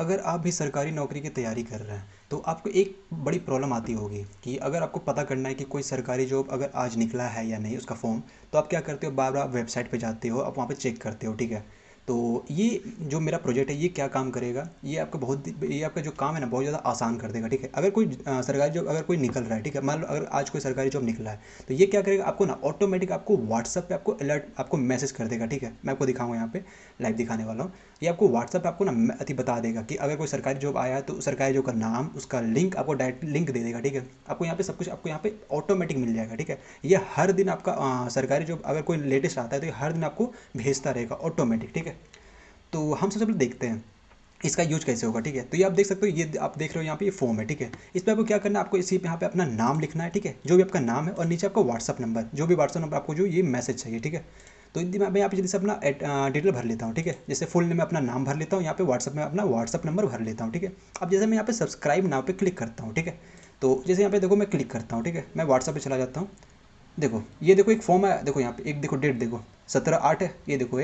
अगर आप भी सरकारी नौकरी की तैयारी कर रहे हैं तो आपको एक बड़ी प्रॉब्लम आती होगी कि अगर आपको पता करना है कि कोई सरकारी जॉब अगर आज निकला है या नहीं उसका फॉर्म, तो आप क्या करते हो, बार बार वेबसाइट पे जाते हो, आप वहाँ पे चेक करते हो, ठीक है। तो ये जो मेरा प्रोजेक्ट है ये क्या काम करेगा, ये आपका जो काम है ना बहुत ज़्यादा आसान कर देगा, ठीक है। अगर कोई सरकारी जॉब अगर कोई निकल रहा है, ठीक है, मान लो अगर आज कोई सरकारी जॉब निकला है, तो ये क्या करेगा, आपको ना ऑटोमेटिक आपको व्हाट्सअप पे आपको अलर्ट आपको मैसेज कर देगा, ठीक है। मैं आपको दिखाऊंगा यहाँ पे, लाइव दिखाने वाला हूँ। ये आपको व्हाट्सअप आपको ना अति बता देगा कि अगर कोई सरकारी जॉब आया है तो सरकारी जॉब का नाम, उसका लिंक आपको डायरेक्ट लिंक दे देगा, ठीक है। आपको यहाँ पे सब कुछ आपको यहाँ पे ऑटोमेटिक मिल जाएगा, ठीक है। ये हर दिन आपका सरकारी जॉब अगर कोई लेटेस्ट आता है तो ये हर दिन आपको भेजता रहेगा ऑटोमेटिक, ठीक है। तो हम सबसे पहले देखते हैं इसका यूज कैसे होगा, ठीक है। तो ये आप देख सकते हो, ये आप देख रहे हो यहाँ पे ये फॉर्म है, ठीक है। इस पर आपको क्या करना है, आपको इसी पे यहाँ पे अपना नाम लिखना है, ठीक है, जो भी आपका नाम है, और नीचे आपका व्हाट्सअप नंबर, जो भी व्हाट्सअप नंबर आपको जो ये मैसेज चाहिए, ठीक है। तो मैं यहाँ पे जल्दी से अपना डिटेल भर लेता हूँ, ठीक है। जैसे फुल नेम में अपना नाम भर लेता हूँ, यहाँ पे व्हाट्सअप में अपना व्हाट्सअप नंबर भर लेता हूँ, ठीक है। अब जैसे मैं यहाँ पे सब्सक्राइब नाउ पे क्लिक करता हूँ, ठीक है। तो जैसे यहाँ पे देखो मैं क्लिक करता हूँ, ठीक है, मैं व्हाट्सअप पे चला जाता हूँ। देखो ये देखो एक फॉर्म है, देखो यहाँ पे एक देखो डेट देखो 17/8 है, ये देखो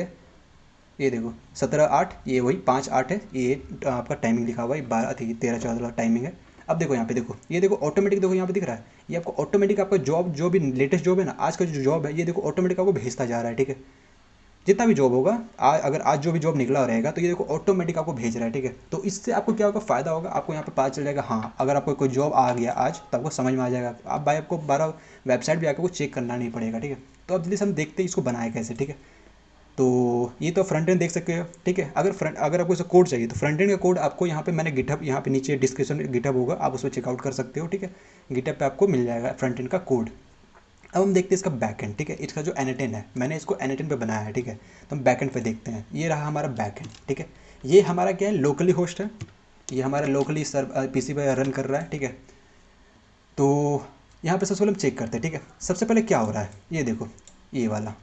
ये देखो 17/8, ये वही 5/8 है, ये आपका टाइमिंग लिखा हुआ है 13-14 टाइमिंग है। अब देखो यहाँ पे देखो, ये देखो ऑटोमेटिक, देखो यहाँ पे दिख रहा है, ये आपको ऑटोमेटिक आपका जॉब जो भी लेटेस्ट जॉब है ना, आज का जो जॉब है, ये देखो ऑटोमेटिक आपको भेजता जा रहा है, ठीक है। जितना भी जॉब होगा अगर आज जो भी जॉब निकला रहेगा तो ये देखो ऑटोमेटिक आपको भेज रहा है, ठीक है। तो इससे आपको क्या होगा, फ़ायदा होगा, आपको यहाँ पे पता चल जाएगा, हाँ अगर आपको कोई जॉब आ गया आज तो आपको समझ में आ जाएगा, आप भाई आपको 12 वेबसाइट भी आकर चेक करना नहीं पड़ेगा, ठीक है। तो अब जल्दी से हम देखते हैं इसको बनाए कैसे, ठीक है। तो ये तो फ्रंट एंड देख सकते हो, ठीक है। अगर आपको इसे कोड चाहिए तो फ्रंट एंड का कोड आपको यहाँ पे मैंने गिटहब, यहाँ पे नीचे डिस्क्रिप्शन गिटहब होगा, आप उसमें चेकआउट कर सकते हो, ठीक है। गिटहब पे आपको मिल जाएगा फ्रंट एंड का कोड। अब हम देखते हैं इसका बैक एंड, ठीक है। इसका जो एनेटेन है, मैंने इसको एनेटेन पे बनाया है, ठीक है। तो हम बैक एंड पे देखते हैं, ये रहा हमारा बैक एंड, ठीक है। ये हमारा क्या है, लोकली होस्ट है, ये हमारा लोकली पीसी पे रन कर रहा है, ठीक है। तो यहाँ पे सबसे पहले हम चेक करते हैं, ठीक है। सबसे पहले क्या हो रहा है, ये देखो, ये वाला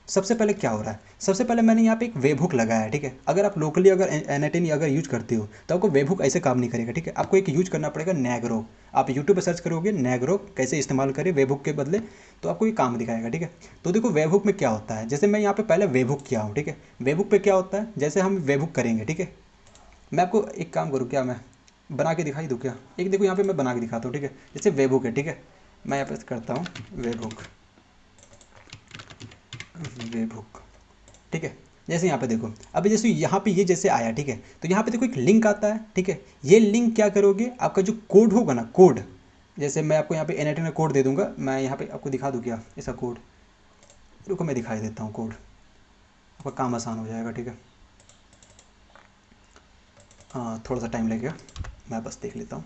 सबसे पहले क्या हो रहा है, सबसे पहले मैंने यहाँ पे एक वेब हुक लगाया है, ठीक है। अगर आप लोकली अगर एनेटेन अगर यूज करते हो तो आपको वेब हुक ऐसे काम नहीं करेगा, ठीक है। आपको एक यूज करना पड़ेगा नैगरो। आप यूट्यूब पे सर्च करोगे नैगरो कैसे इस्तेमाल करें वेब हुक के बदले, तो आपको ये काम दिखाएगा, ठीक है। तो देखो वेब हुक में क्या होता है, जैसे मैं यहाँ पे पहले वेब हुक किया हूँ, ठीक है। वेब हुक पे क्या होता है, जैसे हम वेब हुक करेंगे, ठीक है। मैं आपको एक काम करूँ क्या, मैं बना के दिखाई दूँ क्या, एक देखो यहाँ पे मैं बना के दिखाता हूँ, ठीक है। जैसे वेब हुक है, ठीक है, मैं यहाँ पे करता हूँ वेब हुक, वेब हुक, ठीक है। जैसे यहाँ पे देखो, अभी जैसे यहाँ पे ये जैसे आया, ठीक है। तो यहाँ पे देखो एक लिंक आता है, ठीक है। ये लिंक क्या करोगे, आपका जो कोड होगा ना, कोड, जैसे मैं आपको यहाँ पे एनआईटी में कोड दे दूंगा, मैं यहाँ पे आपको दिखा दूँ क्या इसका कोड, रुको मैं दिखाई देता हूँ कोड, आपका काम आसान हो जाएगा, ठीक है। हाँ थोड़ा सा टाइम लगेगा, मैं बस देख लेता हूँ,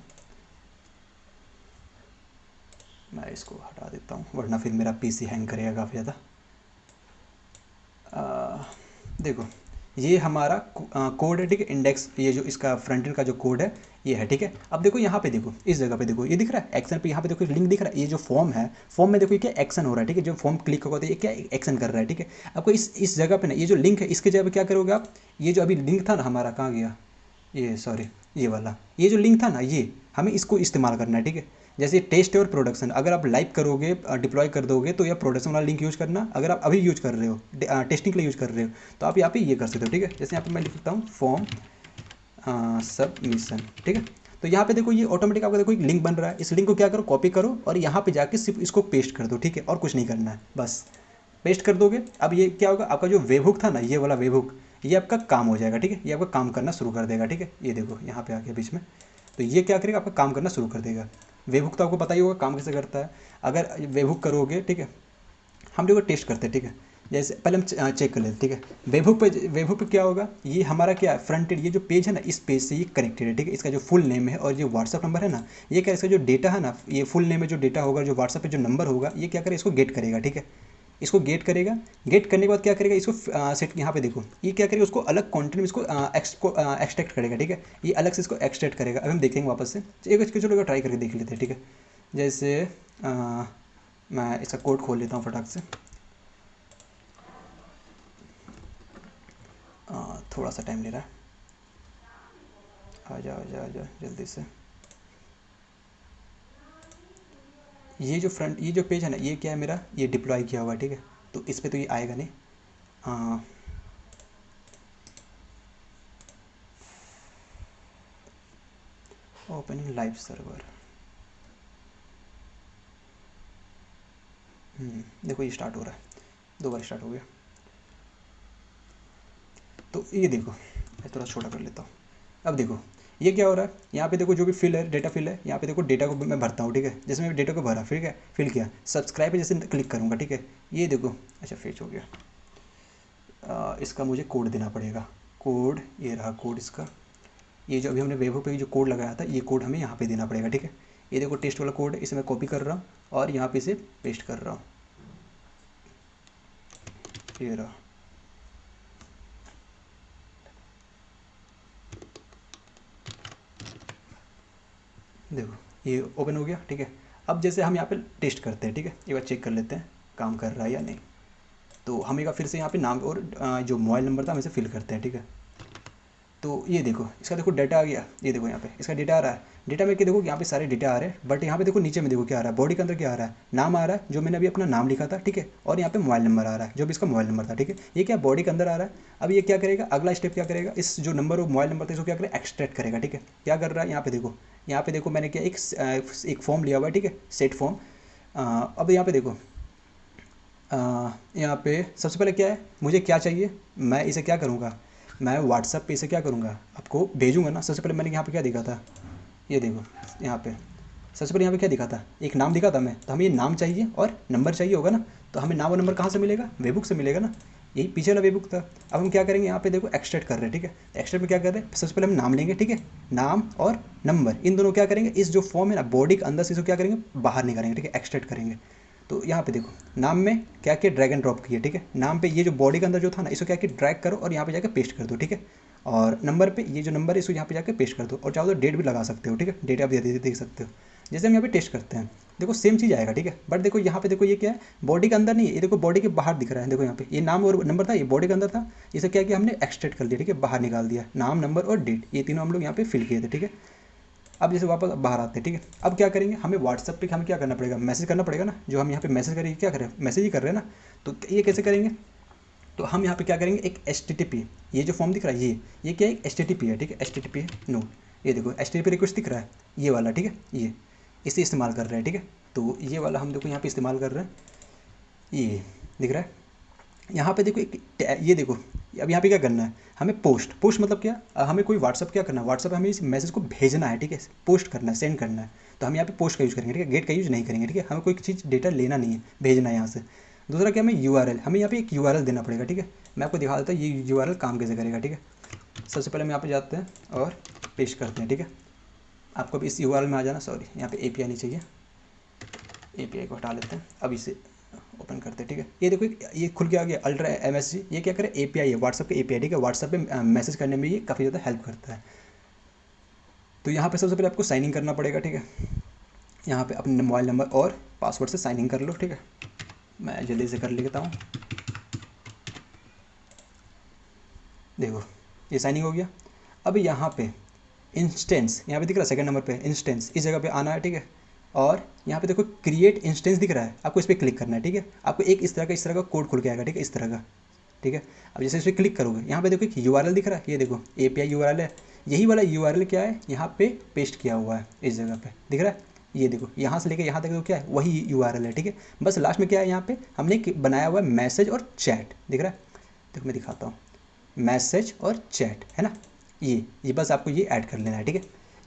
मैं इसको हटा देता हूँ वरना फिर मेरा पीसी हैंग करेगा काफ़ी ज़्यादा। देखो ये हमारा कोड है, ठीक है, इंडेक्स, ये जो इसका फ्रंट एंड का जो कोड है ये है, ठीक है। अब देखो यहाँ पे देखो, इस जगह पे देखो, ये दिख रहा है एक्शन पे, यहाँ पे देखो लिंक दिख रहा है, ये जो फॉर्म है, फॉर्म में देखो ये क्या एक्शन हो रहा है, ठीक है। जो फॉर्म क्लिक होगा तो ये क्या एक्शन कर रहा है, ठीक है। आपको इस जगह पे ना ये जो लिंक है इसके जगह पे क्या करोगे आप, ये जो अभी लिंक था ना हमारा, कहाँ गया ये, सॉरी, ये वाला, ये जो लिंक था ना, ये हमें इसको इस्तेमाल करना है, ठीक है। जैसे टेस्ट और प्रोडक्शन, अगर आप लाइव करोगे डिप्लॉय कर दोगे तो यह प्रोडक्शन वाला लिंक यूज़ करना, अगर आप अभी यूज़ कर रहे हो टेस्टिंग के लिए यूज़ कर रहे हो तो आप यहाँ पे ये कर सकते हो, ठीक है। जैसे यहाँ पे मैं लिख सकता हूँ फॉर्म सबमिशन, ठीक है। तो यहाँ पे देखो ये ऑटोमेटिक आपका देखो एक लिंक बन रहा है, इस लिंक को क्या करो, कॉपी करो और यहाँ पे जाके सिर्फ इसको पेस्ट कर दो, ठीक है, और कुछ नहीं करना है, बस पेस्ट कर दोगे। अब ये क्या होगा, आपका जो वेब हुक था ना, ये वाला वेब हुक, ये आपका काम हो जाएगा, ठीक है। ये आपका काम करना शुरू कर देगा, ठीक है। ये देखो यहाँ पे आ गया बीच में, तो ये क्या करेगा, आपका काम करना शुरू कर देगा। वेब हुक तो आपको पता ही होगा काम कैसे करता है। अगर वेब हुक करोगे, ठीक है, हम देखो टेस्ट करते हैं, ठीक है। जैसे पहले हम चेक कर लेते, ठीक है। वेब हुक पे क्या होगा, ये हमारा क्या फ्रंट एंड, ये जो पेज है ना, इस पेज से ये कनेक्टेड है, ठीक है। इसका जो फुल नेम है और जो व्हाट्सअप नंबर है ना, ये क्या इसका जो डेटा है ना, ये फुल नेम में जो डेटा होगा, जो व्हाट्सअप पे जो नंबर होगा, ये क्या करेगा, इसको गेट करेगा, ठीक है। इसको गेट करेगा, गेट करने के बाद क्या करेगा, इसको सेट, यहाँ पे देखो ये क्या करेगा, उसको अलग कंटेंट में इसको एक्सट्रैक्ट करेगा, ठीक है। ये अलग से इसको एक्सट्रैक्ट करेगा। अब हम देखेंगे वापस से, एक इसको चलो ट्राई करके देख लेते हैं, ठीक है। जैसे मैं इसका कोड खोल लेता हूँ फटाक से, थोड़ा सा टाइम ले रहा है, आ जाओ आ जाओ आ जाओ जल्दी से। ये जो फ्रंट, ये जो पेज है ना, ये क्या है मेरा, ये डिप्लॉय किया हुआ है, ठीक है। तो इस पर तो ये आएगा नहीं, हाँ ओपनिंग लाइव सर्वर। देखो ये स्टार्ट हो रहा है, 2 बार स्टार्ट हो गया। तो ये देखो मैं थोड़ा छोटा कर लेता हूँ। अब देखो ये क्या हो रहा है, यहाँ पे देखो जो भी फिल है, डेटा फिल है, यहाँ पे देखो डेटा को मैं भरता हूँ, ठीक है। जैसे मैं डेटा को भरा, ठीक है, फिल किया, सब्सक्राइब पे जैसे क्लिक करूँगा, ठीक है, ये देखो अच्छा फेच हो गया। इसका मुझे कोड देना पड़ेगा, कोड ये रहा कोड इसका, ये जो अभी हमने वेबो पे जो कोड लगाया था ये कोड हमें यहाँ पे देना पड़ेगा, ठीक है। ये देखो टेस्ट वाला कोड है, इसे मैं कॉपी कर रहा हूँ और यहाँ पे इसे पेस्ट कर रहा हूँ, ये रहा। देखो ये ओपन हो गया, ठीक है। अब जैसे हम यहाँ पे टेस्ट करते हैं, ठीक है, एक बार चेक कर लेते हैं काम कर रहा है या नहीं। तो हम एक बार फिर से यहाँ पे नाम और जो मोबाइल नंबर था हम इसे फिल करते हैं, ठीक है। तो ये देखो इसका देखो डेटा आ गया, ये देखो यहाँ पे इसका डेटा आ रहा है। डेटा में क्या देखो यहाँ पे सारे डेटा आ रहे हैं, बट यहाँ पे देखो नीचे में देखो क्या आ रहा है, बॉडी के अंदर क्या आ रहा है, नाम आ रहा है जो मैंने अभी अपना नाम लिखा था, ठीक है। और यहाँ पे मोबाइल नंबर आ रहा है जो भी इसका मोबाइल नंबर था, ठीक है। ये क्या बॉडी के अंदर आ रहा है। अब ये क्या करेगा, अगला स्टेप क्या करेगा, इस जो नंबर और मोबाइल नंबर था इसको क्या करेगा, एक्सट्रैक्ट करेगा, ठीक है। क्या कर रहा है यहाँ पे देखो, यहाँ पे देखो मैंने क्या एक फॉर्म लिया हुआ है, ठीक है, सेट फॉर्म। अब यहाँ पे देखो यहाँ पे सबसे पहले क्या है, मुझे क्या चाहिए, मैं इसे क्या करूँगा, मैं व्हाट्सअप पे इसे क्या करूँगा आपको भेजूँगा ना। सबसे पहले मैंने यहाँ पे क्या दिखा था, ये देखो यहाँ पे सबसे पहले यहाँ पे क्या दिखा था, एक नाम दिखा था मैं, तो हमें ये नाम चाहिए और नंबर चाहिए होगा ना। तो हमें नाम और नंबर कहाँ से मिलेगा, वेबुक से मिलेगा ना, यही पीछे वाला वेबुक था। अब हम क्या करेंगे, यहाँ पे देखो एक्सट्रैक्ट कर रहे हैं, ठीक है। एक्सट्रैक्ट में क्या कर रहे हैं, सबसे पहले हम नाम लेंगे, ठीक है, नाम और नंबर इन दोनों क्या करेंगे, इस जो फॉर्म है ना बॉडी के अंदर से इसको क्या करेंगे, बाहर निकालेंगे, ठीक है, एक्सट्रैक्ट करेंगे। तो यहाँ पे देखो नाम में क्या किया, ड्रैग एंड ड्रॉप किया, ठीक है। नाम पे ये जो बॉडी के अंदर जो था ना इसको क्या किया, ड्रैग करो और यहाँ पे जाकर पेस्ट कर दो, ठीक है। और नंबर पे ये जो नंबर है इसको यहाँ पे जाकर पेस्ट कर दो, और चाहो तो डेट भी लगा सकते हो, ठीक है, डेट आप देख सकते हो। जैसे हम यहाँ पे टेस्ट करते हैं, देखो सेम चीज़ आएगा, ठीक है। बट देखो यहाँ पे देखो ये क्या है, बॉडी के अंदर नहीं है, ये देखो बॉडी के बाहर दिख रहा है। देखो यहाँ पे ये नाम और नंबर था, ये बॉडी के अंदर था, इसे क्या किया हमने एक्सट्रैक्ट कर दिया, ठीक है, बाहर निकाल दिया। नाम, नंबर और डेट ये तीनों हम लोग यहाँ पे फिल किए थे, ठीक है। अब जैसे वापस बाहर आते हैं, ठीक है। अब क्या करेंगे, हमें व्हाट्सअप पे हमें क्या करना पड़ेगा, मैसेज करना पड़ेगा ना। जो हम यहाँ पे मैसेज करेंगे, क्या करें, मैसेज ही कर रहे हैं ना। तो ये कैसे करेंगे, तो हम यहाँ पे क्या करेंगे, एक HTTP, ये जो फॉर्म दिख रहा है ये क्या है, HTTP है, ठीक है, HTTP है नो, ये देखो HTTP रिक्वेस्ट दिख रहा है, ये वाला, ठीक है, ये इसे इस्तेमाल कर रहे हैं, ठीक है। तो ये वाला हम देखो यहाँ पे इस्तेमाल कर रहे हैं, ये दिख रहा है। यहाँ पे देखो एक ये देखो, अब यहाँ पे क्या करना है, हमें पोस्ट मतलब क्या, हमें कोई व्हाट्सअप क्या करना है, व्हाट्सअप हमें इस मैसेज को भेजना है, ठीक है, पोस्ट करना है, सेंड करना है। तो हम यहाँ पे पोस्ट का यूज़ करेंगे, ठीक है, गेट का यूज़ नहीं करेंगे, ठीक है। हमें कोई चीज़ डेटा लेना नहीं है, भेजना है यहाँ से। दूसरा क्या, हमें URL, हमें यहाँ पे एक URL देना पड़ेगा, ठीक है। मैं आपको दिखा देता हूँ ये URL काम कैसे करेगा, ठीक है। सबसे पहले हम यहाँ पे जाते हैं और पेस्ट करते हैं, ठीक है। आपको भी इस URL में आ जाना, सॉरी यहाँ पे API नहीं चाहिए, API को हटा लेते हैं। अब इसे ओपन करते हैं, ठीक है। ये देखो ये खुल के आ गया अल्ट्रा MSG, ये क्या करे, API है, व्हाट्सअप का API, ठीक है। व्हाट्सअप पे मैसेज करने में ये काफ़ी ज़्यादा हेल्प करता है। तो यहाँ पे सबसे पहले आपको साइन इन करना पड़ेगा, ठीक है। यहाँ पे अपने मोबाइल नंबर और पासवर्ड से साइन इन कर लो, ठीक है। मैं जल्दी से कर लेता हूँ, देखो ये साइनिंग हो गया। अब यहाँ पे इंस्टेंस, यहाँ पे दिख रहा है सेकंड नंबर पे इंस्टेंस, इस जगह पे आना है, ठीक है। और यहाँ पे देखो क्रिएट इंस्टेंस दिख रहा है, आपको इस पर क्लिक करना है, ठीक है। आपको एक इस तरह का कोड खुल के आएगा, ठीक है, इस तरह का, ठीक है। अब जैसे इस पर क्लिक करोगे, यहाँ पे देखो एक URL दिख रहा है, ये देखो API URL है। यही वाला URL क्या है, यहाँ पे पेस्ट किया हुआ है, इस जगह पे दिख रहा है, ये देखो यहाँ से लेके यहाँ तक तो क्या है, वही URL है, ठीक है। बस लास्ट में क्या है, यहाँ पे हमने बनाया हुआ है मैसेज और चैट, दिख रहा है, देखो मैं दिखाता हूँ, मैसेज और चैट है ना, ये बस आपको ये ऐड कर लेना है, ठीक है।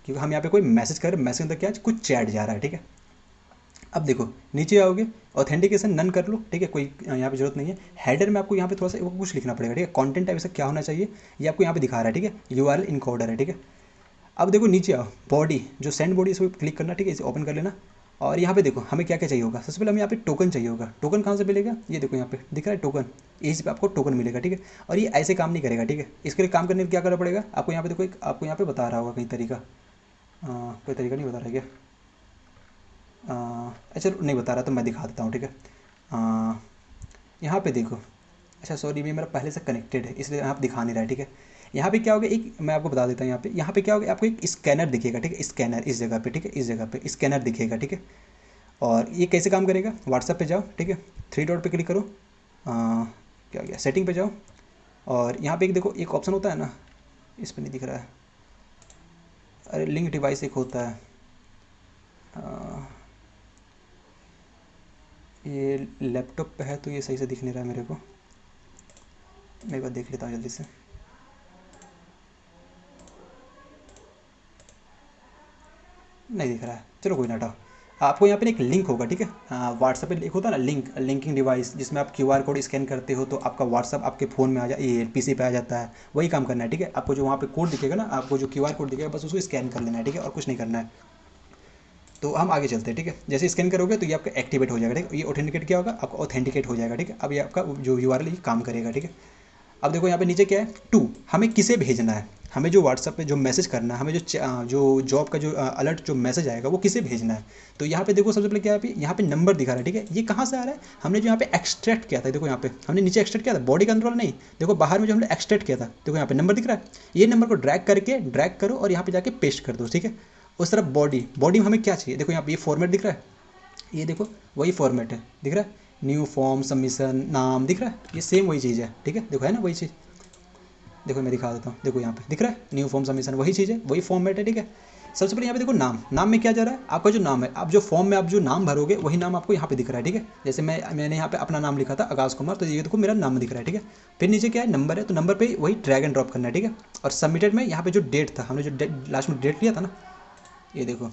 क्योंकि हम यहाँ पे कोई मैसेज कर रहे हैं, मैसेज अंदर क्या है, कुछ चैट जा रहा है, ठीक है। अब देखो नीचे आओगे, ऑथेंटिकेशन नन कर लो, ठीक है, कोई यहाँ पे जरूरत नहीं है। हेडर में आपको यहाँ पे थोड़ा सा कुछ लिखना पड़ेगा, ठीक है। कंटेंट टाइप ऐसा क्या होना चाहिए, ये आपको यहाँ पे दिखा रहा है, ठीक है, URL इनकोडर है, ठीक है। अब देखो नीचे आओ, बॉडी जो सेंड बॉडी इस पर क्लिक करना, ठीक है, इसे ओपन कर लेना। और यहाँ पे देखो हमें क्या क्या चाहिए होगा, सबसे पहले हमें यहाँ पे टोकन चाहिए होगा। टोकन कहाँ से मिलेगा, ये देखो यहाँ पे दिख रहा है टोकन, इस पे आपको टोकन मिलेगा, ठीक है। और ये ऐसे काम नहीं करेगा, ठीक है। इसके लिए काम करने के लिए क्या करना पड़ेगा, आपको यहाँ पे देखो एक आपको यहाँ पे बता रहा होगा कहीं तरीका, कोई तरीका नहीं बता रहा है क्या, अच्छा नहीं बता रहा तो मैं दिखा देता हूँ, ठीक है। यहाँ पे देखो, अच्छा सॉरी ये मेरा पहले से कनेक्टेड है इसलिए आप दिखा नहीं रहा है, ठीक है। यहाँ पे क्या होगा, एक मैं आपको बता देता हूँ, यहाँ पे क्या होगा, आपको एक स्कैनर दिखेगा, ठीक है, स्कैनर इस जगह पे, ठीक है, इस जगह पे स्कैनर दिखेगा, ठीक है। और ये कैसे काम करेगा, व्हाट्सएप पे जाओ, ठीक है, 3 डॉट पे क्लिक करो, क्या गया, सेटिंग पे जाओ। और यहाँ पे एक देखो एक ऑप्शन होता है ना, इस पर नहीं दिख रहा है, अरे लिंक डिवाइस एक होता है, अ, ये लैपटॉप पे है तो ये सही से दिख नहीं रहा है मेरे को, मैं एक बार देख लेता हूँ जल्दी से। नहीं दिख रहा है, चलो कोई ना हटाओ। आपको यहाँ पे एक लिंक होगा, ठीक है, व्हाट्सएप पे एक होता है ना लिंक, लिंकिंग डिवाइस, जिसमें आप क्यूआर कोड स्कैन करते हो तो आपका व्हाट्सएप आपके फ़ोन में आ जा, ये पीसी पे आ जाता है। वही काम करना है, ठीक है। आपको जो वहाँ पे कोड दिखेगा ना, आपको जो क्यूआर कोड दिखेगा, बस उसको स्कैन कर लेना है, ठीक है, और कुछ नहीं करना है। तो हम आगे चलते हैं, ठीक है। जैसे स्कैन करोगे तो ये आपका एक्टिवेट हो जाएगा, ठीक है। ये ऑथेंटिकेट क्या होगा, आपका ऑथेंटिकेट हो जाएगा, ठीक है। अब ये आपका जो यूआरएल काम करेगा, ठीक है। अब देखो यहाँ पे नीचे क्या है, टू, हमें किसे भेजना है, हमें जो व्हाट्सएप पे जो मैसेज करना है, हमें जो जॉब का जो अलर्ट जो मैसेज आएगा वो किसे भेजना है। तो यहाँ पे देखो सबसे पहले क्या है, यहाँ पे नंबर दिखा रहा है, ठीक है। ये कहाँ से आ रहा है, हमने जो यहाँ पे एक्सट्रैक्ट किया था, देखो यहाँ पे हमने नीचे एक्सट्रैक्ट किया था, बॉडी कंट्रोल नहीं, देखो बाहर में जो हमने एक्सट्रैक्ट किया था, देखो यहाँ पे नंबर दिख रहा है। ये नंबर को ड्रैग करो और यहाँ पे जाके पेस्ट कर दो, ठीक है। उस तरफ बॉडी में हमें क्या चाहिए, देखो यहाँ पे ये फॉर्मेट दिख रहा है, ये देखो वही फॉर्मेट है, दिख रहा है, न्यू फॉर्म सबमिशन नाम दिख रहा है, ये सेम वही चीज़ है, ठीक है। देखो है ना वही चीज़, देखो मैं दिखा देता हूँ, देखो यहाँ पे दिख रहा है न्यू फॉर्म सबमिशन, वही चीज़ है, वही फॉर्मेट है, ठीक है। सबसे पहले यहाँ पे देखो नाम में क्या जा रहा है, आपका जो नाम है, आप जो फॉर्म में आप जो नाम भरोगे वही नाम आपको यहाँ पे दिख रहा है, ठीक है। जैसे मैंने यहाँ पे अपना नाम लिखा था आकाश कुमार, तो ये देखो मेरा नाम दिख रहा है, ठीक है। फिर नीचे क्या है, नंबर है, तो नंबर पे वही ड्रैग एंड ड्रॉप करना है, ठीक है। और सबमिटेड में यहाँ पे जो डेट था, हमने जो लास्ट में डेट लिया था ना, ये देखो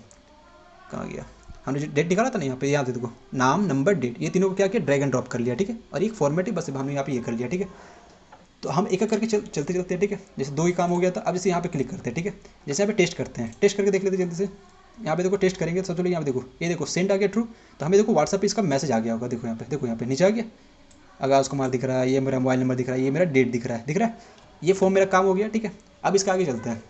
कहाँ गया, हमने जो डेट निकाला था ना यहाँ पे, याद है देखो, नाम नंबर डेट, ये तीनों को क्या किया, ड्रैग एंड ड्रॉप कर लिया, ठीक है। और एक फॉर्मेट है, बस हमने यहाँ पे ये कर लिया, ठीक है। तो हम एक एक करके चलते चलते हैं, ठीक है। जैसे दो ही काम हो गया था, अब जैसे यहाँ पे क्लिक करते हैं, ठीक है। जैसे यहाँ पे टेस्ट करते हैं, टेस्ट करके देख लेते हैं जल्दी से। यहाँ पे देखो टेस्ट करेंगे तो चलो यहाँ पे देखो, ये देखो सेंड आ गया ट्रू, तो हमें देखो व्हाट्सएप पे इसका मैसेज आ गया होगा, देखो यहाँ पे, देखो यहाँ पे नीचे आ गया, आकाश कुमार दिख रहा है, ये मेरा मोबाइल नंबर दिख रहा है, ये मेरा डेट दिख रहा है, दिख रहा है। ये फॉर्म मेरा काम हो गया, ठीक है। अब इसका आगे चलते हैं।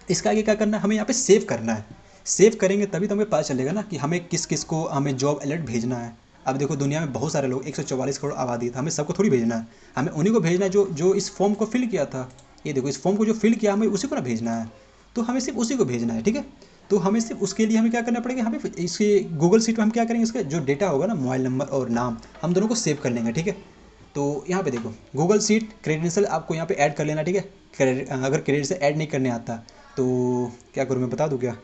इसका आगे क्या करना है, हमें यहाँ पे सेव करना है। सेव करेंगे तभी तो हमें पता चलेगा ना कि हमें किस किस को हमें जॉब अलर्ट भेजना है। अब देखो दुनिया में बहुत सारे लोग, 144 करोड़ आबादी है, हमें सबको थोड़ी भेजना है, हमें उन्हीं को भेजना है जो जो इस फॉर्म को फिल किया था। ये देखो इस फॉर्म को जो फिल किया, हमें उसी को ना भेजना है, तो हमें सिर्फ उसी को भेजना है, ठीक है। तो हमें सिर्फ उसके लिए हमें क्या करना पड़ेगा, हमें इसके गूगल शीट में हम क्या करेंगे, इसका जो डेटा होगा ना, मोबाइल नंबर और नाम, हम दोनों को सेव कर लेंगे, ठीक है। तो यहाँ पे देखो गूगल शीट क्रेडेंशियल आपको यहाँ पे ऐड कर लेना, ठीक है। अगर क्रेडेंशियल ऐड नहीं करने आता तो क्या करूँ, मैं बता दूँ क्या,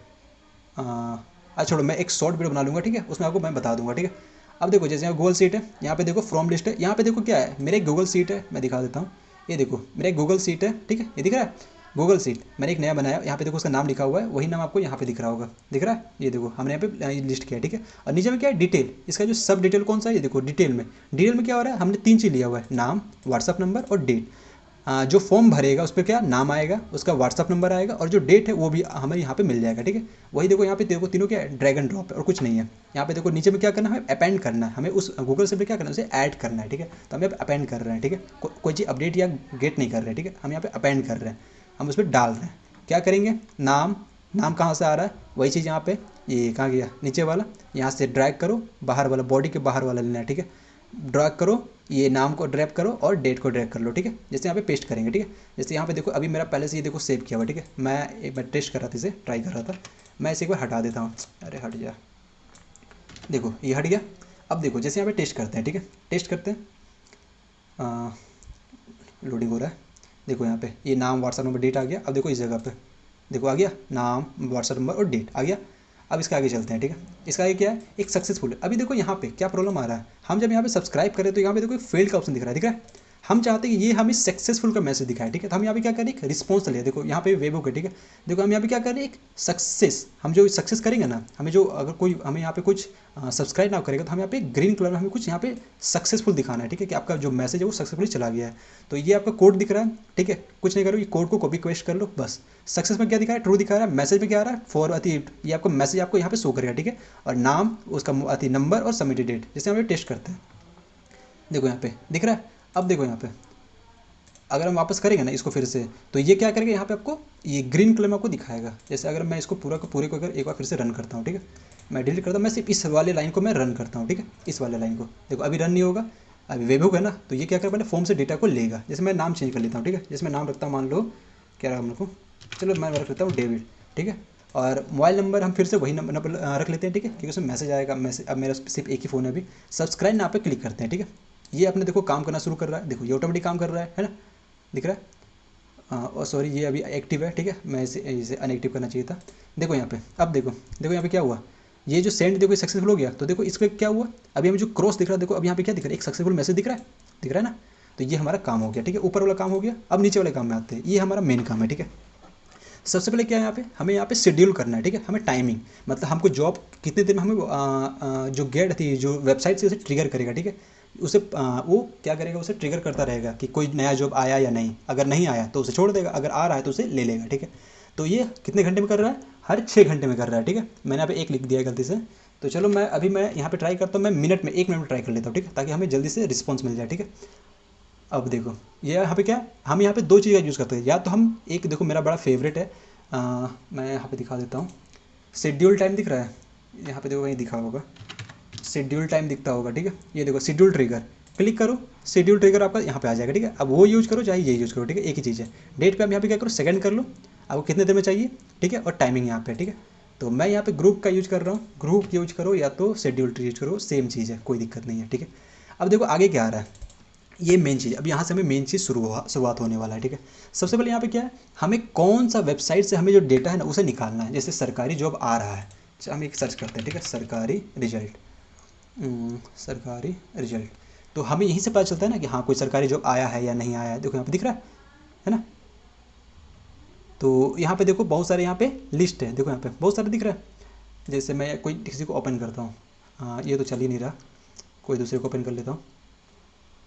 अच्छा छोड़ो, मैं एक शॉर्ट वीडियो बना लूँगा, ठीक है, उसमें आपको मैं बता दूँगा, ठीक है। अब देखो जैसे यहाँ गूगल शीट है, यहाँ पे देखो फ्रॉम लिस्ट है, यहाँ पे देखो क्या है, मेरे एक गूगल शीट है, मैं दिखा देता हूँ। ये देखो मेरा एक गूगल शीट है, ठीक है, ये दिख रहा है गूगल शीट, मैंने एक नया बनाया, यहाँ पे देखो उसका नाम लिखा हुआ है, वही नाम आपको यहाँ पे दिख रहा होगा, दिख रहा है, ये देखो हमने यहाँ पे लिस्ट किया, ठीक है। और नीचे में क्या है, डिटेल, इसका जो सब डिटेल कौन सा है, ये देखो डिटेल में क्या हो रहा है, हमने 3 चीज़ लिया हुआ है, नाम, व्हाट्सअप नंबर और डेट। जो फॉर्म भरेगा उस पर क्या नाम आएगा, उसका व्हाट्सअप नंबर आएगा, और जो डेट है वो भी हमें यहाँ पे मिल जाएगा, ठीक है। वही देखो यहाँ पे देखो तीनों क्या ड्रैग एंड ड्रॉप है और कुछ नहीं है। यहाँ पे देखो नीचे में क्या करना है, अपेंड करना है, हमें उस गूगल से भी क्या करना है, उसे ऐड करना है, ठीक है। तो हम यहाँ पे अपेंड कर रहे हैं, ठीक है, कोई चीज़ अपडेट या गेट नहीं कर रहे हैं, ठीक है, हम यहाँ पे अपेंड कर रहे हैं, हम उस पर डाल रहे हैं। क्या करेंगे, नाम कहाँ से आ रहा है, वही चीज़ यहाँ पे, ये कहाँ गया, नीचे वाला, यहाँ से ड्रैग करो, बाहर वाला, बॉडी के बाहर वाला लेना है, ठीक है। ड्रैग करो, ये नाम को ड्रैग करो और डेट को ड्रैग कर लो, ठीक है। जैसे यहाँ पे पेस्ट करेंगे, ठीक है। जैसे यहाँ पे देखो अभी मेरा पहले से ये देखो सेव किया हुआ, ठीक है। मैं एक बार टेस्ट कर रहा था, इसे ट्राई कर रहा था, मैं इसे एक बार हटा देता हूँ, अरे हट जा, देखो ये हट गया। अब देखो जैसे यहाँ पे टेस्ट करते हैं, ठीक है, टेस्ट करते हैं, लोडिंग हो रहा है, देखो यहाँ पे ये नाम, व्हाट्सअप नंबर, डेट आ गया। अब देखो इस जगह पे देखो आ गया नाम, व्हाट्सअप नंबर और डेट आ गया। अब इसका आगे चलते हैं, ठीक है। इसका आगे क्या है, एक सक्सेसफुल है। अभी देखो यहाँ पे क्या प्रॉब्लम आ रहा है, हम जब यहाँ पे सब्सक्राइब करें तो यहाँ पे देखो एक फेल का ऑप्शन दिख रहा है। हम चाहते हैं कि ये हमें सक्सेसफुल का मैसेज दिखाए, ठीक है। तो हम यहाँ पे क्या करें, एक रिस्पॉन्स ले, देखो यहाँ पे वेबो का, ठीक है। देखो हम यहाँ पे क्या करें, एक सक्सेस, हम जो सक्सेस करेंगे ना, हमें जो अगर कोई हमें यहाँ पे कुछ सब्सक्राइब ना करेगा तो हम यहाँ पे ग्रीन कलर में हमें कुछ यहाँ पे सक्सेसफुल दिखाना है, ठीक है, कि आपका जो मैसेज है वो सक्सेसफुली चला गया है। तो ये आपका कोड दिख रहा है, ठीक है, कुछ नहीं करो, ये कोड को कॉपी पेस्ट कर लो बस। सक्सेस में क्या दिखा रहा है, ट्रू दिखा रहा है, मैसेज में क्या आ रहा है, फॉर अति, ये आपको मैसेज आपको यहाँ पे शो करेगा, ठीक है। और नाम, उसका अति नंबर और सबमिटेड डेट, जैसे हम टेस्ट करते हैं, देखो यहाँ पे दिख रहा है। अब देखो यहाँ पे अगर हम वापस करेंगे ना इसको फिर से, तो ये क्या करेगा, यहाँ पे आपको ये ग्रीन कलर में आपको दिखाएगा। जैसे अगर मैं इसको पूरे को अगर एक बार फिर से रन करता हूँ, ठीक है, मैं डिलीट करता हूँ, मैं सिर्फ इस वाले लाइन को मैं रन करता हूँ, ठीक है, इस वाले लाइन को देखो अभी रन नहीं होगा, अभी वेबहुक है ना, तो ये क्या कर पहले फॉर्म से डेटा को लेगा। जैसे मैं नाम चेंज कर लेता हूँ, ठीक है, जैसे मैं नाम रखता हूँ, मान लो क्या रहा हम लोग को, चलो मैं रख लेता हूँ डेविड, ठीक है। और मोबाइल नंबर हम फिर से वही नंबर रख लेते हैं, ठीक है, क्योंकि उसमें मैसेज आएगा, मैसेज अब मेरा सिर्फ एक ही फ़ोन है अभी। सब्सक्राइब ना पे क्लिक करते हैं, ठीक है। ये अपने देखो काम करना शुरू कर रहा है, देखो ये ऑटोमेटिक काम कर रहा है ना, दिख रहा है। सॉरी, ये अभी एक्टिव है, ठीक है, मैं इसे अनएक्टिव करना चाहिए था। देखो यहाँ पे, अब देखो देखो यहाँ पे क्या हुआ, ये जो सेंड देखो सक्सेसफुल हो गया। तो देखो इसका क्या हुआ, अभी हमें जो क्रॉस दिख रहा है, देखो अब यहाँ पे क्या दिख रहा है, एक सक्सेसफुल मैसेज दिख रहा है, दिख रहा है ना। तो ये हमारा काम हो गया, ठीक है, ऊपर वाला काम हो गया। अब नीचे वाले काम में आते हैं, ये हमारा मेन काम है, ठीक है। सबसे पहले क्या है यहाँ पे, हमें यहाँ पे शेड्यूल करना है, ठीक है, हमें टाइमिंग, मतलब हमको जॉब कितने देर में हमें जो गेट थी, जो वेबसाइट से उसे ट्रिगर करेगा, ठीक है, उसे वो क्या करेगा, उसे ट्रिगर करता रहेगा कि कोई नया जॉब आया या नहीं। अगर नहीं आया तो उसे छोड़ देगा, अगर आ रहा है तो उसे ले लेगा, ठीक है। तो ये कितने घंटे में कर रहा है, हर 6 घंटे में कर रहा है, ठीक है। मैंने यहाँ पे एक लिख दिया है गलती से। तो चलो मैं यहाँ पे ट्राई करता हूँ, मैं मिनट में 1 मिनट में ट्राई कर लेता हूँ, ठीक है, ताकि हमें जल्दी से रिस्पॉन्स मिल जाए, ठीक है। अब देखो ये यहाँ पे क्या है, हम यहाँ पे दो चीज़ का यूज़ करते हैं, या तो हम एक, देखो मेरा बड़ा फेवरेट है, मैं यहाँ पे दिखा देता हूँ। शेड्यूल टाइम दिख रहा है, यहाँ पे देखो कहीं दिखा होगा, शेड्यूल टाइम दिखता होगा, ठीक है। ये देखो शेड्यूल ट्रिगर, क्लिक करो, शेड्यूल ट्रिगर आपका यहाँ पे आ जाएगा, ठीक है। अब वो यूज़ करो चाहे ये यूज़ करो, ठीक है, एक ही चीज़ है। डेट पे आप यहाँ पे क्या करो, सेकंड कर लो, आपको कितने देर में चाहिए, ठीक है, और टाइमिंग यहाँ पे, ठीक है। तो मैं यहाँ पे ग्रुप का यूज कर रहा हूँ, ग्रुप यूज करो या तो शेड्यूल यूज करो, सेम चीज़ है, कोई दिक्कत नहीं है, ठीक है। अब देखो आगे क्या आ रहा है, ये मेन चीज़। अब यहाँ से हमें मेन चीज़ शुरुआत होने वाला है, ठीक है। सबसे पहले यहाँ पे क्या है, हमें कौन सा वेबसाइट से हमें जो डेटा है ना उसे निकालना है। जैसे सरकारी जॉब आ रहा है, हम एक सर्च करते हैं, ठीक है, सरकारी रिजल्ट, सरकारी रिजल्ट। तो हमें यहीं से पता चलता है ना कि हाँ कोई सरकारी जॉब आया है या नहीं आया है। देखो यहाँ पे दिख रहा है ना। तो यहाँ पे देखो बहुत सारे यहाँ पे लिस्ट है, देखो यहाँ पे बहुत सारे दिख रहा है। जैसे मैं कोई किसी को ओपन करता हूँ, हाँ ये तो चल ही नहीं रहा, कोई दूसरे को ओपन कर लेता हूँ।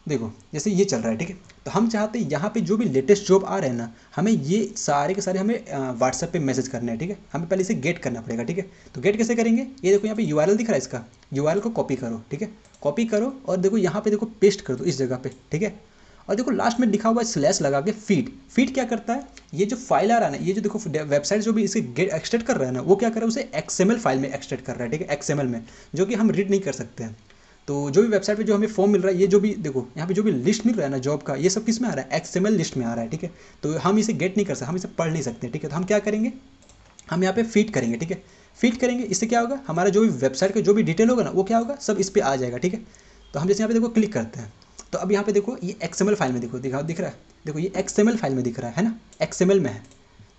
देखो जैसे ये चल रहा है, ठीक है। तो हम चाहते हैं यहाँ पे जो भी लेटेस्ट जॉब आ रहे हैं ना, हमें ये सारे के सारे हमें व्हाट्सएप पे मैसेज करने हैं, ठीक है। हमें पहले इसे गेट करना पड़ेगा, ठीक है। तो गेट कैसे करेंगे, ये देखो यहाँ पे यूआरएल दिख रहा है, इसका यूआरएल को कॉपी करो, ठीक है, कॉपी करो और देखो यहाँ पे देखो पेस्ट कर दो इस जगह पे, ठीक है। और देखो लास्ट में लिखा हुआ है स्लैश लगा के फीड। फीड क्या करता है, ये जो फाइल आ रहा है ना, ये जो देखो वेबसाइट जो भी इसे एक्सट्रैक्ट कर रहा है ना, वो क्या कर रहा है, उसे एक्सएमएल फाइल में एक्सट्रैक्ट कर रहा है, ठीक है, एक्सएमएल में, जो कि हम रीड नहीं कर सकते हैं। तो जो भी वेबसाइट पे जो हमें फॉर्म मिल रहा है, ये जो भी देखो यहाँ पे जो भी लिस्ट मिल रहा है ना जॉब का, ये सब किस में आ रहा है, एक्सएमएल लिस्ट में आ रहा है, ठीक है। तो हम इसे गेट नहीं कर सकते, हम इसे पढ़ नहीं सकते, ठीक है। तो हम क्या करेंगे, हम यहाँ पे फीड करेंगे, ठीक है। फीड करेंगे, इससे क्या होगा, हमारा जो भी वेबसाइट का जो भी डिटेल होगा ना, वो क्या होगा, सब इस पर आ जाएगा, ठीक है। तो हम जैसे यहाँ पे देखो क्लिक करते हैं, तो अब यहाँ पे देखो ये एक्सएमएल फाइल में देखो दिख रहा है, देखो ये एक्सएमएल फाइल में दिख रहा है ना, एक्सएमएल में है।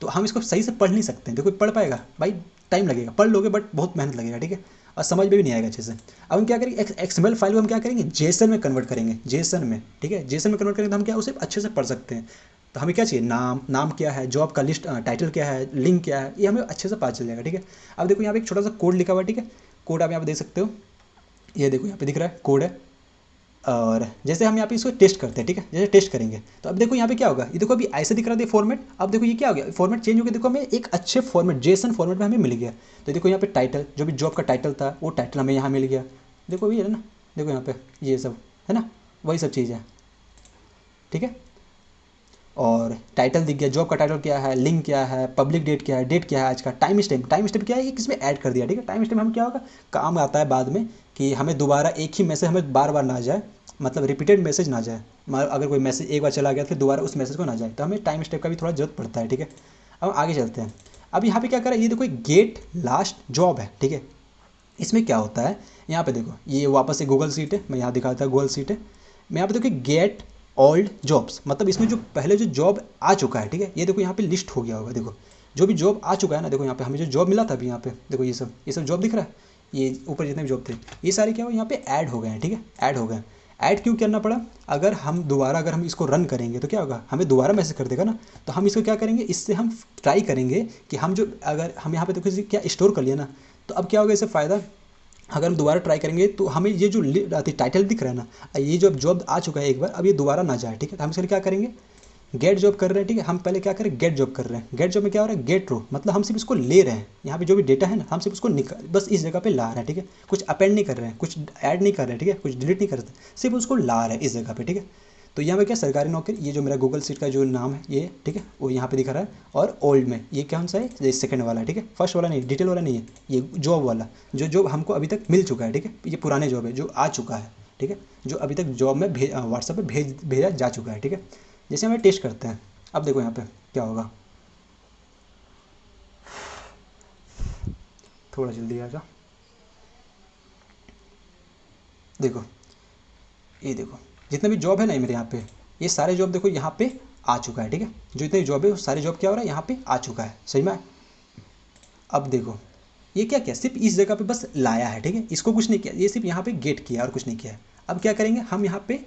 तो हम इसको सही से पढ़ नहीं सकते हैं, देखो पढ़ पाएगा भाई, टाइम लगेगा, पढ़ लोगे बट बहुत मेहनत लगेगा, ठीक है, और समझ में भी नहीं आएगा अच्छे से। अब हम क्या करेंगे, एक्सएमएल फाइल को हम क्या करेंगे, जेसन में कन्वर्ट करेंगे, जेसन में, ठीक है। जेसन में कन्वर्ट करेंगे तो हम क्या उसे अच्छे से पढ़ सकते हैं। तो हमें क्या चाहिए, नाम क्या है, जॉब का लिस्ट टाइटल क्या है, लिंक क्या है, ये हमें अच्छे से पता चल जाएगा, ठीक है। अब देखो यहाँ पे एक छोटा सा कोड लिखा हुआ है, ठीक है, कोड आप यहाँ पे देख सकते हो, ये देखो यहाँ पे दिख रहा है कोड है। और जैसे हम यहाँ पे इसको टेस्ट करते हैं, ठीक है, जैसे टेस्ट करेंगे तो अब देखो यहाँ पे क्या होगा, ये देखो अभी ऐसे दिख रहा था फॉर्मेट, अब देखो ये क्या हो गया, फॉर्मेट चेंज हो गया, देखो हमें एक अच्छे फॉर्मेट जेसन फॉर्मेट में हमें मिल गया। तो देखो यहाँ पे टाइटल, जो भी जॉब का टाइटल था वो टाइटल हमें यहाँ मिल गया, देखो ये है ना, देखो यहाँ पे ये सब है ना, वही सब चीज़ है, ठीक है। और टाइटल दिख गया, जॉब का टाइटल क्या है, लिंक क्या है, पब्लिक डेट क्या है, डेट क्या है आज का, टाइम स्टैम्प, टाइम स्टैम्प क्या है, ये किसमें ऐड कर दिया, ठीक है। टाइम स्टैम्प हम क्या होगा, काम आता है बाद में, कि हमें दोबारा एक ही मैसेज हमें बार बार ना जाए, मतलब रिपीटेड मैसेज ना जाए, अगर कोई मैसेज एक बार चला गया फिर दोबारा उस मैसेज को ना जाए, तो हमें टाइम स्टैम्प का भी थोड़ा जरूरत पड़ता है, ठीक है। अब आगे चलते हैं। अब यहाँ पे क्या करें, ये देखो गेट लास्ट जॉब है, ठीक है। इसमें क्या होता है, यहाँ पे देखो ये वापस से गूगल सीट है, मैं यहाँ दिखाता हूँ गूगल सीट है। मैं यहाँ पे देखो गेट ओल्ड जॉब्स, मतलब इसमें जो पहले जो जॉब आ चुका है, ठीक है, ये देखो यहाँ पे लिस्ट हो गया होगा, देखो जो भी जॉब आ चुका है ना, देखो यहाँ पे हमें जो जॉब मिला था अभी, यहाँ पे देखो ये सब जॉब दिख रहा है, ये ऊपर जितने भी जॉब थे ये सारे क्या हो यहाँ पे ऐड हो गए हैं, ठीक है, ऐड हो गए। ऐड क्यों करना पड़ा, अगर हम इसको रन करेंगे तो क्या होगा, हमें दोबारा मैसेज कर देगा ना। तो हम इसको क्या करेंगे, इससे हम ट्राई करेंगे कि हम जो, अगर हम यहाँ पे देखो क्या स्टोर कर लिया ना, तो अब क्या होगा इससे फ़ायदा, अगर हम दोबारा ट्राई करेंगे तो हमें ये जो टाइटल दिख रहा है ना, ये जो अब जॉब आ चुका है एक बार, अब ये दोबारा ना जाए, ठीक है। तो हम इसके लिए क्या करेंगे, गेट जॉब कर रहे हैं, ठीक है। हम पहले क्या करें, गेट जॉब कर रहे हैं, गेट जॉब में क्या हो रहा है, गेट रो, मतलब हम सिर्फ इसको ले रहे हैं, यहाँ पे जो भी डेटा है ना हम सिर्फ उसको बस इस जगह पे ला रहे हैं, ठीक है। कुछ अपेंड नहीं कर रहे हैं, कुछ ऐड नहीं कर रहे हैं, ठीक है, कुछ डिलीट नहीं कर रहे, सिर्फ उसको ला रहे हैं इस जगह पे, ठीक है। तो यहाँ पे क्या, सरकारी नौकरी, ये जो मेरा गूगल सीट का जो नाम है ये, ठीक है, वो यहाँ पे दिखा रहा है। और ओल्ड में ये कौन सा है, ये सेकंड वाला है, ठीक है, फर्स्ट वाला नहीं, डिटेल वाला नहीं है, ये जॉब वाला, जो जॉब हमको अभी तक मिल चुका है, ठीक है, ये पुराने जॉब है जो आ चुका है, ठीक है, जो अभी तक जॉब में व्हाट्सएप पे भेजा जा चुका है, ठीक है। जैसे हमें टेस्ट करते हैं, अब देखो यहाँ पे क्या होगा, थोड़ा जल्दी आ जा, देखो ये देखो जितने भी जॉब है ना मेरे यहाँ पे, ये सारे जॉब देखो यहाँ पे आ चुका है, ठीक है। जो इतने जॉब है वो सारी जॉब क्या हो रहा है यहाँ पे आ चुका है, सही में। अब देखो ये क्या किया, सिर्फ इस जगह पे बस लाया है, ठीक है, इसको कुछ नहीं किया, ये सिर्फ यहाँ पे गेट किया और कुछ नहीं किया है। अब क्या करेंगे हम यहाँ पे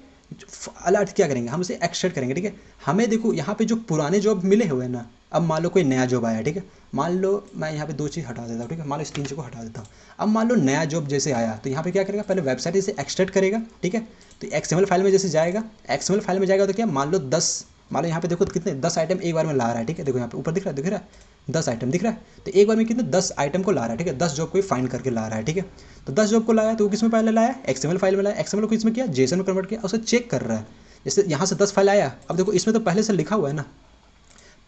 अलर्ट क्या करेंगे, हम इसे एक्सट्रैक्ट करेंगे, ठीक है। हमें देखो यहाँ पे जो पुराने जॉब मिले हुए हैं ना, अब मान लो कोई नया जॉब आया, ठीक है। मान लो मैं यहाँ पे दो चीज़ हटा देता हूँ, ठीक है, मान लो इस तीन चीज़ को हटा देता हूँ। अब मान लो नया जॉब जैसे आया तो यहाँ पे क्या करेगा, पहले वेबसाइट इसे एक्सट्रैक्ट करेगा, ठीक है। तो एक्सएमएल फाइल में जैसे जाएगा, एक्सएमएल फाइल में जाएगा तो क्या, मान लो 10, मान लो यहाँ पे देखो कितने 10 आइटम एक बार में ला रहा है, ठीक है। देखो यहाँ पे ऊपर दिख रहा है 10 आइटम दिख रहा है, तो एक बार में कितने 10 आइटम को ला रहा है, ठीक है। 10 जॉब को फाइंड करके ला रहा है, ठीक है। तो 10 जॉब को लाया तो वो किस में पहले लाया, एक्सएमएल फाइल में लाया, एक्सएमएल को इसमें किया जेसन में कन्वर्ट किया, उसे चेक कर रहा है। जैसे यहाँ से 10 फाइल आया, अब देखो इसमें तो पहले से लिखा हुआ है ना,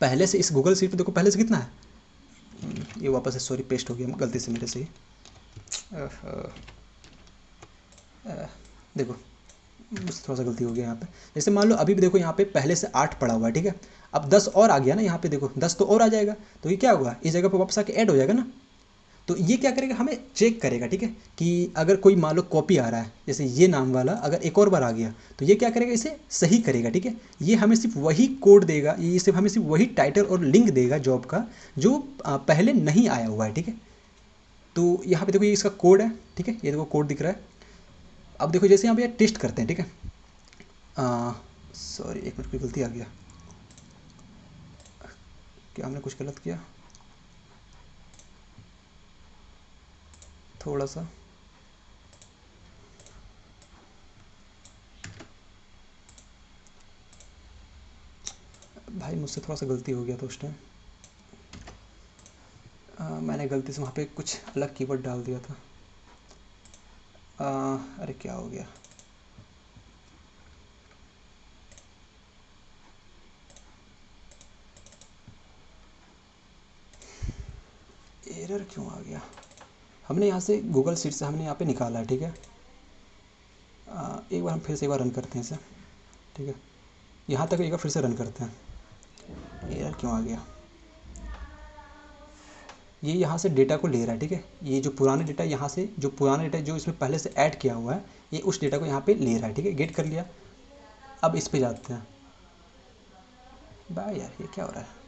पहले से इस गूगल शीट पे देखो पहले से कितना है, ये वापस से सॉरी पेस्ट हो गया गलती से मेरे से ही। देखो थोड़ा सा गलती हो गया यहाँ पे। जैसे मान लो अभी भी देखो यहाँ पे पहले से 8 पड़ा हुआ है, ठीक है। अब 10 और आ गया ना यहाँ पे, देखो 10 तो और आ जाएगा, तो ये क्या होगा, इस जगह पे वापस आके ऐड हो जाएगा ना। तो ये क्या करेगा, हमें चेक करेगा, ठीक है, कि अगर कोई मान लो कॉपी आ रहा है, जैसे ये नाम वाला अगर एक और बार आ गया तो ये क्या करेगा, इसे सही करेगा, ठीक है। ये हमें सिर्फ वही कोड देगा, ये सिर्फ हमें सिर्फ वही टाइटल और लिंक देगा जॉब का जो पहले नहीं आया हुआ है, ठीक है। तो यहाँ पे देखो ये इसका कोड है, ठीक है, ये देखो कोड दिख रहा है। अब देखो जैसे यहाँ पे टेस्ट करते हैं, ठीक है। सॉरी एक मिनट, कोई गलती आ गया, क्या हमने कुछ गलत किया, थोड़ा सा भाई मुझसे थोड़ा सा गलती हो गया था उस टाइम, मैंने गलती से वहाँ पे कुछ अलग कीवर्ड डाल दिया था। अरे क्या हो गया, एरर क्यों आ गया। हमने यहाँ से गूगल शीट से हमने यहाँ पे निकाला है, ठीक है। एक बार हम फिर से एक बार रन करते हैं इसे, ठीक है। यहाँ तक एक बार फिर से रन करते हैं, एरर क्यों आ गया। ये यहाँ से डेटा को ले रहा है, ठीक है। ये जो पुराने डेटा यहाँ से, जो पुराना डेटा जो इसमें पहले से ऐड किया हुआ है, ये उस डेटा को यहाँ पे ले रहा है, ठीक है। गेट कर लिया। अब इस पे जाते हैं, भाई यार ये क्या हो रहा है।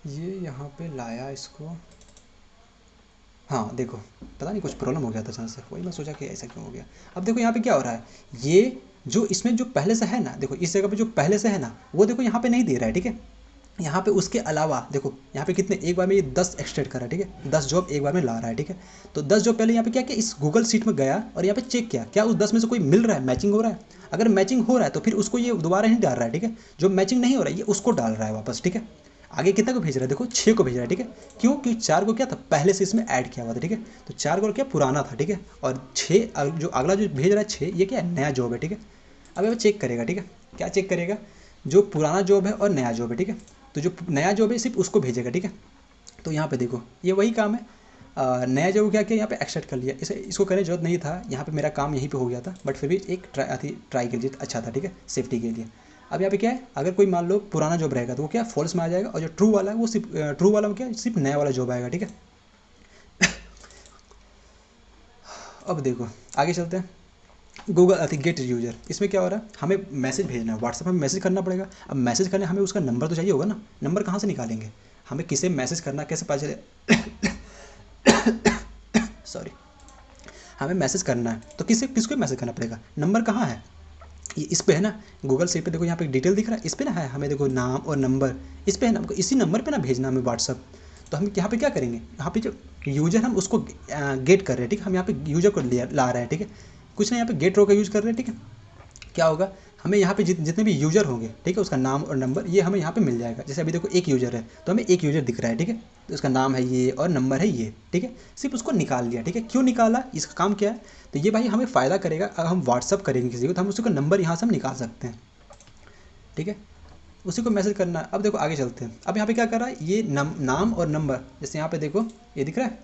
ये यहाँ पे लाया इसको, हाँ देखो पता नहीं कुछ प्रॉब्लम हो गया था अचानक से, वही मैं सोचा कि ऐसा क्यों हो गया। अब देखो यहाँ पे क्या हो रहा है, ये जो इसमें जो पहले से है ना, देखो इस जगह पे जो पहले से है ना वो देखो यहाँ पे नहीं दे रहा है, ठीक है। यहाँ पे उसके अलावा देखो यहाँ पे कितने एक बार में ये 10 एक्सटेंड कर रहा है, ठीक है। 10 जॉब एक बार में ला रहा है, ठीक है। तो 10 जॉब पहले यहाँ पे क्या किया, इस गूगल शीट में गया और यहाँ पे चेक किया क्या उस 10 में से कोई मिल रहा है, मैचिंग हो रहा है। अगर मैचिंग हो रहा है तो फिर उसको ये दोबारा ही डाल रहा है, ठीक है। जो मैचिंग नहीं हो रहा है ये उसको डाल रहा है वापस, ठीक है। आगे कितना को भेज रहा है, देखो 6 को भेज रहा है, ठीक है। क्यों, क्योंकि 4 को क्या था पहले से इसमें ऐड किया हुआ था, ठीक है। तो 4 को क्या पुराना था, ठीक है। और 6 जो अगला जो भेज रहा है 6 ये क्या है, नया जॉब है, ठीक है। अब ये चेक करेगा, ठीक है। क्या चेक करेगा, जो पुराना जॉब है और नया जॉब है, ठीक है। तो जो नया जॉब है सिर्फ उसको भेजेगा, ठीक है। तो यहाँ पे देखो ये वही काम है, नया जॉब क्या किया यहाँ पे एक्सट्रैक्ट कर लिया, इसे इसको करने की जरूरत नहीं था, यहाँ पे मेरा काम यहीं पे हो गया था, बट फिर भी एक ट्राई के लिए अच्छा था, ठीक है, सेफ्टी के लिए। अब यहाँ पे क्या है, अगर कोई मान लो पुराना जॉब रहेगा तो वो क्या फॉल्स में आ जाएगा, और जो ट्रू वाला है वो सिर्फ ट्रू वाला में क्या सिर्फ नया वाला जॉब आएगा, ठीक है। अब देखो आगे चलते हैं, गूगल गेट यूजर, इसमें क्या हो रहा है, हमें मैसेज भेजना है, व्हाट्सएप में मैसेज करना पड़ेगा। अब मैसेज करने हमें उसका नंबर तो चाहिए होगा ना, नंबर कहाँ से निकालेंगे, हमें किसे मैसेज करना कैसे पता चले सॉरी, हमें मैसेज करना है तो किसको मैसेज करना पड़ेगा, नंबर कहाँ है, ये इस पे है ना, गूगल शीट पे देखो यहाँ पे डिटेल दिख रहा है, इस पे ना है, हमें देखो नाम और नंबर इस पे है ना, हमको इसी नंबर पे ना भेजना हमें व्हाट्सअप। तो हम यहाँ पे क्या करेंगे, यहाँ पे जो यूजर हम उसको गेट कर रहे हैं, ठीक है। हम यहाँ पे यूजर को ला रहे हैं, ठीक है। कुछ ना यहाँ पे गेट रो का यूज़ कर रहे हैं, ठीक है। क्या होगा, हमें यहाँ पे जितने भी यूज़र होंगे, ठीक है, उसका नाम और नंबर ये हमें यहाँ पे मिल जाएगा। जैसे अभी देखो एक यूज़र है तो हमें एक यूज़र दिख रहा है, ठीक है, तो उसका नाम है ये और नंबर है ये, ठीक है, सिर्फ उसको निकाल लिया, ठीक है। क्यों निकाला, इसका काम क्या है, तो ये भाई हमें फ़ायदा करेगा। अगर हम व्हाट्सअप करेंगे किसी को तो हम उसी का नंबर यहाँ से हम निकाल सकते हैं, ठीक है, उसी को मैसेज करना है। अब देखो आगे चलते हैं। अब यहाँ पे क्या कर रहा है, ये नाम और नंबर, जैसे यहाँ पे देखो ये दिख रहा है,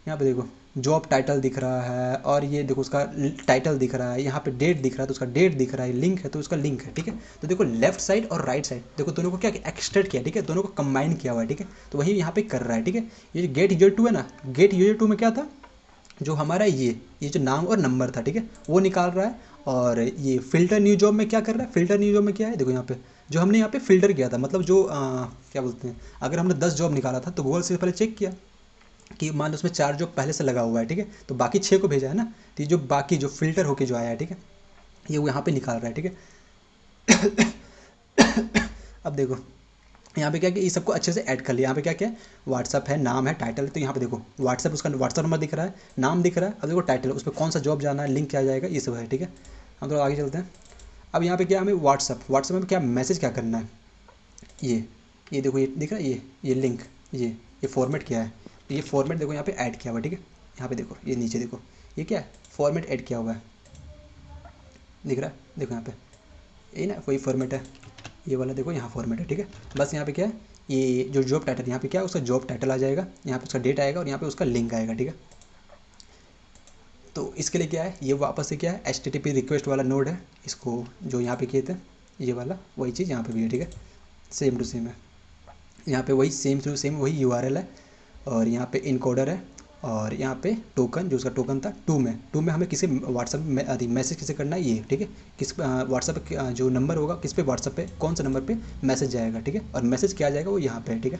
यहाँ पे देखो जॉब टाइटल दिख रहा है, और ये देखो उसका टाइटल दिख रहा है, यहाँ पे डेट दिख रहा है तो उसका डेट दिख रहा है, लिंक है तो उसका लिंक है, ठीक है। तो देखो लेफ्ट साइड और राइट साइड देखो दोनों को क्या एक्सटेंड किया, ठीक है, दोनों को कंबाइन किया हुआ है, ठीक है। तो वही यहाँ पे कर रहा है, ठीक है। ये गेट यूजर टू है ना, गेट यूजर टू में क्या था, जो हमारा ये जो नाम और नंबर था, ठीक है, वो निकाल रहा है। और ये फ़िल्टर न्यू जॉब में क्या कर रहा है, फ़िल्टर न्यू जॉब में क्या है, देखो यहाँ पे जो हमने यहाँ पे फ़िल्टर किया था, मतलब जो क्या बोलते हैं, अगर हमने 10 जॉब निकाला था तो गूगल से पहले चेक किया कि मान लो उसमें 4 जॉब पहले से लगा हुआ है, ठीक है, तो बाकी 6 को भेजा है ना, तो ये जो बाकी जो फ़िल्टर होके जो आया है, ठीक है, ये वो यहाँ पे निकाल रहा है, ठीक है। अब देखो यहाँ पे क्या कि ये सबको अच्छे से ऐड कर लिया। यहाँ पे क्या क्या है, व्हाट्सअप है, नाम है, टाइटल है, तो यहाँ पे देखो व्हाट्सअप, उसका व्हाट्सअप नंबर दिख रहा है, नाम दिख रहा है। अब देखो टाइटल, उस पर कौन सा जॉब जाना है, लिंक क्या जाएगा, ये सब है, ठीक है। हम थोड़ा आगे चलते हैं। अब यहाँ पे क्या हमें व्हाट्सअप में क्या मैसेज क्या करना है, ये देखो ये दिख रहा है, ये लिंक, ये फॉर्मेट क्या है, ये फॉर्मेट देखो यहाँ पे ऐड किया हुआ है, ठीक है। यहाँ पे देखो ये नीचे देखो ये क्या है, फॉर्मेट ऐड किया हुआ है, दिख रहा है, देखो यहाँ पे ये ना वही फॉर्मेट है, ये वाला देखो यहाँ फॉर्मेट है, ठीक है। बस यहाँ पे क्या है, ये जो जॉब टाइटल यहाँ पे क्या है, उसका जॉब टाइटल आ जाएगा, यहाँ पे उसका डेट आएगा और यहाँ पे उसका लिंक आएगा, ठीक है। तो इसके लिए क्या है, ये वापस से क्या है, HTTP रिक्वेस्ट वाला नोड है, इसको जो यहाँ पे किए थे ये वाला वही चीज़ यहाँ पे भी है, ठीक है, सेम टू सेम है। यहाँ पे वही सेम टू सेम वही URL है, और यहाँ पे इनकोडर है, और यहाँ पे टोकन, जो उसका टोकन था टू में हमें किसी व्हाट्सअप में मैसेज किसे करना है ये, ठीक है, किस व्हाट्सअप जो नंबर होगा किस पे, व्हाट्सअप पे कौन सा नंबर पे मैसेज जाएगा, ठीक है, और मैसेज क्या जाएगा वो यहाँ पे है, ठीक है।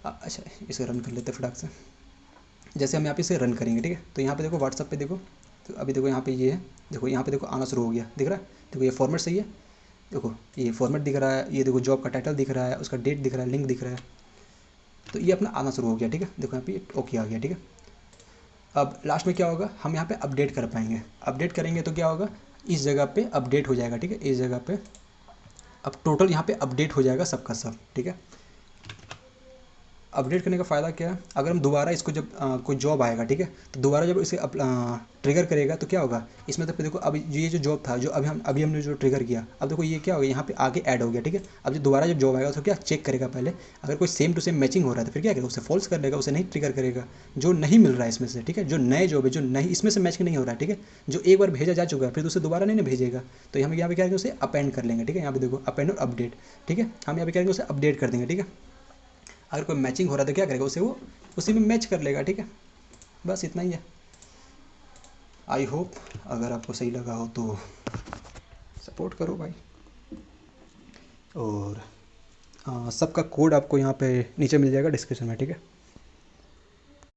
अच्छा इसे रन कर लेते हैं फटाक से। जैसे हम यहाँ पे इसे रन करेंगे, ठीक है, तो यहाँ पे देखो व्हाट्सअप पे देखो, तो अभी देखो यहाँ पे ये है, देखो यहाँ पे देखो आना शुरू हो गया, दिख रहा है, देखो ये फॉर्मेट सही है, देखो ये फॉर्मेट दिख रहा है, ये देखो जॉब का टाइटल दिख रहा है, उसका डेट दिख रहा है, लिंक दिख रहा है, तो ये अपना आना शुरू हो गया, ठीक है। देखो यहाँ पे ओके आ गया, ठीक है। अब लास्ट में क्या होगा, हम यहाँ पे अपडेट कर पाएंगे, अपडेट करेंगे तो क्या होगा, इस जगह पे अपडेट हो जाएगा, ठीक है, इस जगह पे अब टोटल यहाँ पे अपडेट हो जाएगा सबका सब, ठीक है। अपडेट करने का फ़ायदा क्या है, अगर हम दोबारा इसको जब कोई जॉब आएगा, ठीक है, तो दोबारा जब इसे ट्रिगर करेगा तो क्या होगा, इसमें तो देखो अब ये जो जॉब था, जो अभी हमने जो ट्रिगर किया, अब देखो ये क्या होगा, यहाँ पे आगे ऐड हो गया, ठीक है। अब जो दोबारा जब जॉब आएगा तो क्या चेक करेगा पहले, अगर कोई सेम टू सेम मैचिंग हो रहा है तो फिर क्या करेगा, उसे फॉल्स कर देगा, उसे नहीं ट्रिगर करेगा। जो नहीं मिल रहा है इसमें से, ठीक है, जो नए जॉब है, जो नहीं इसमें से मैच नहीं हो रहा है, ठीक है, जो एक बार भेजा जा चुका है फिर उसे दोबारा नहीं भेजेगा, तो हम यहाँ पे क्या करेंगे, उसे अपेंड कर लेंगे, ठीक है। यहाँ पे देखो अपेंड और अपडेट, ठीक है, हम यहाँ पे क्या करेंगे, उसे अपडेट कर देंगे, ठीक है। अगर कोई मैचिंग हो रहा है तो क्या करेगा, उसे वो उसी में मैच कर लेगा, ठीक है। बस इतना ही है। आई होप अगर आपको सही लगा हो तो सपोर्ट करो भाई, और सबका कोड आपको यहाँ पे नीचे मिल जाएगा डिस्क्रिप्शन में, ठीक है।